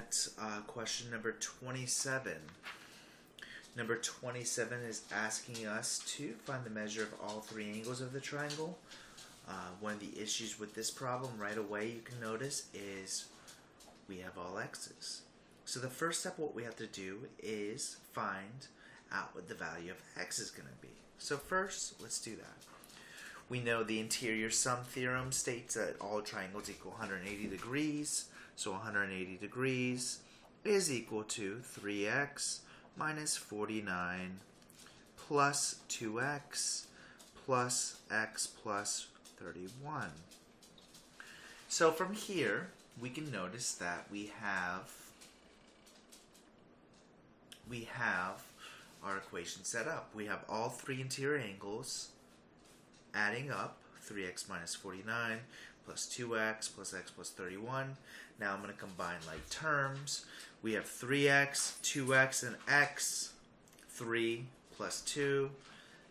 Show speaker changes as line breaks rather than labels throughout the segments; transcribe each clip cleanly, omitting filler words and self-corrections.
at question number 27. Number 27 is asking us to find the measure of all three angles of the triangle. One of the issues with this problem right away you can notice is we have all x's. So the first step, what we have to do is find out what the value of x is going to be. So first, let's do that. We know the interior sum theorem states that all triangles equal 180 degrees. So 180 degrees is equal to 3x minus 49 plus 2x plus x plus 31. So from here, we can notice that we have our equation set up. We have all three interior angles adding up, 3x minus 49 plus 2x plus x plus 31. Now I'm going to combine like terms. We have 3x, 2x, and x. 3 plus 2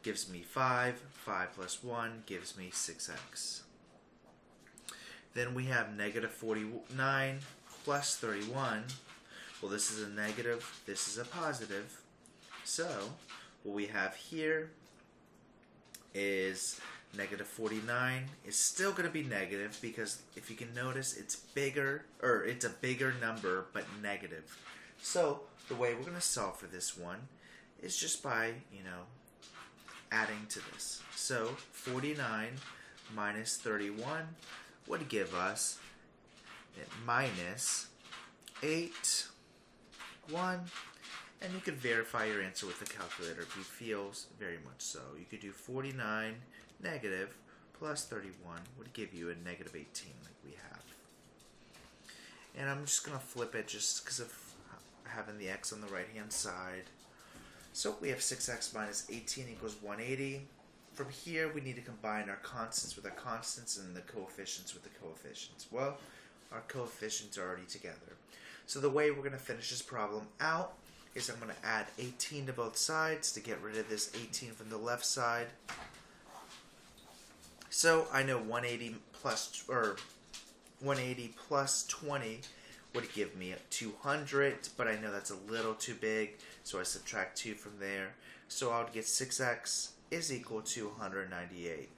gives me 5. 5 plus 1 gives me 6x. Then we have negative 49 plus 31. Well, this is a negative, this is a positive. So what we have here is negative 49 is still going to be negative because if you can notice it's bigger, or it's a bigger number but negative. So the way we're going to solve for this one is just by, adding to this. So 49 minus 31 would give us minus 8, 1, and you could verify your answer with the calculator if you feel very much so. You could do 49 negative plus 31 would give you a negative 18 like we have. And I'm just going to flip it just because of having the x on the right hand side. So we have 6x minus 18 equals 180. From here we need to combine our constants with our constants and the coefficients with the coefficients. Well, our coefficients are already together. So the way we're going to finish this problem out is I'm going to add 18 to both sides to get rid of this 18 from the left side. So I know 180 plus 20 would give me 200, but I know that's a little too big, so I subtract 2 from there. So I would get 6x is equal to 198.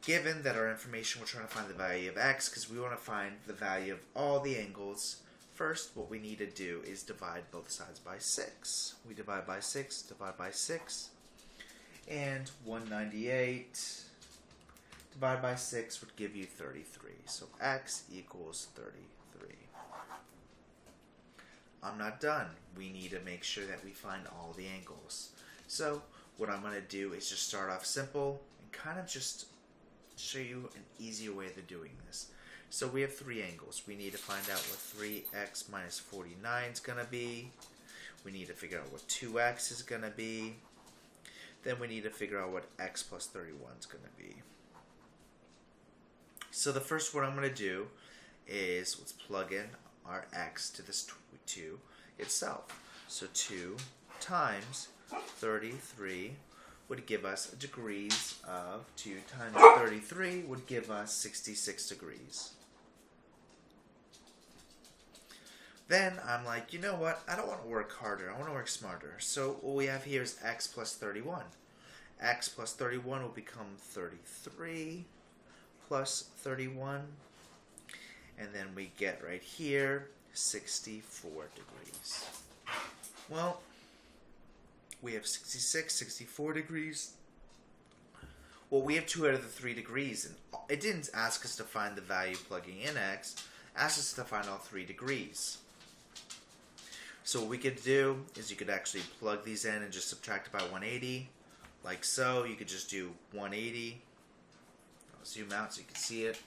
Given that our information, we're trying to find the value of x because we want to find the value of all the angles. First, what we need to do is divide both sides by 6. We divide by 6, divide by 6, and 198 divided by 6 would give you 33. So x equals 33. I'm not done. We need to make sure that we find all the angles. So what I'm going to do is just start off simple and kind of just show you an easier way of doing this. So we have three angles. We need to find out what 3x minus 49 is going to be. We need to figure out what 2x is going to be. Then we need to figure out what x plus 31 is going to be. So the first what I'm going to do is let's plug in our x to this 2 itself. So 2 times 33 would give us degrees of 2 times 33 would give us 66 degrees. Then I'm like, you know what? I don't want to work harder. I want to work smarter. So what we have here is x plus 31. X plus 31 will become 33 plus 31. And then we get right here 64 degrees. Well, we have 66, 64 degrees. Well, we have 2 out of the 3 degrees. And it didn't ask us to find the value plugging in x. It asked us to find all 3 degrees. So what we could do is you could actually plug these in and just subtract it by 180. Like so. You could just do 180. I'll zoom out so you can see it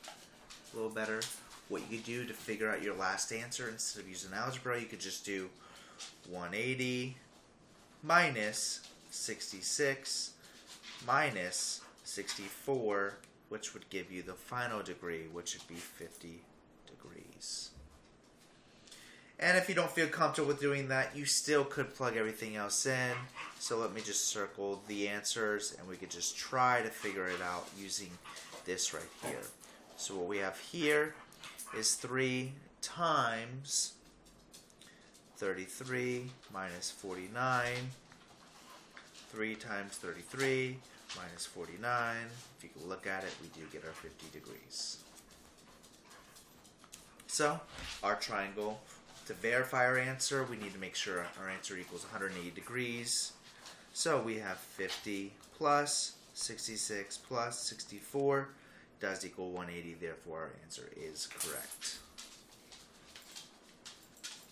a little better. What you could do to figure out your last answer, instead of using algebra, you could just do 180 minus 66 minus 64, which would give you the final degree, which would be 50 degrees. And if you don't feel comfortable with doing that, you still could plug everything else in. So let me just circle the answers, and we could just try to figure it out using this right here. So what we have here is 3 times 33 minus 49. 3 times 33 minus 49. If you can look at it, we do get our 50 degrees. So, our triangle, to verify our answer, we need to make sure our answer equals 180 degrees. So we have 50 plus 66 plus 64 does equal 180, therefore our answer is correct.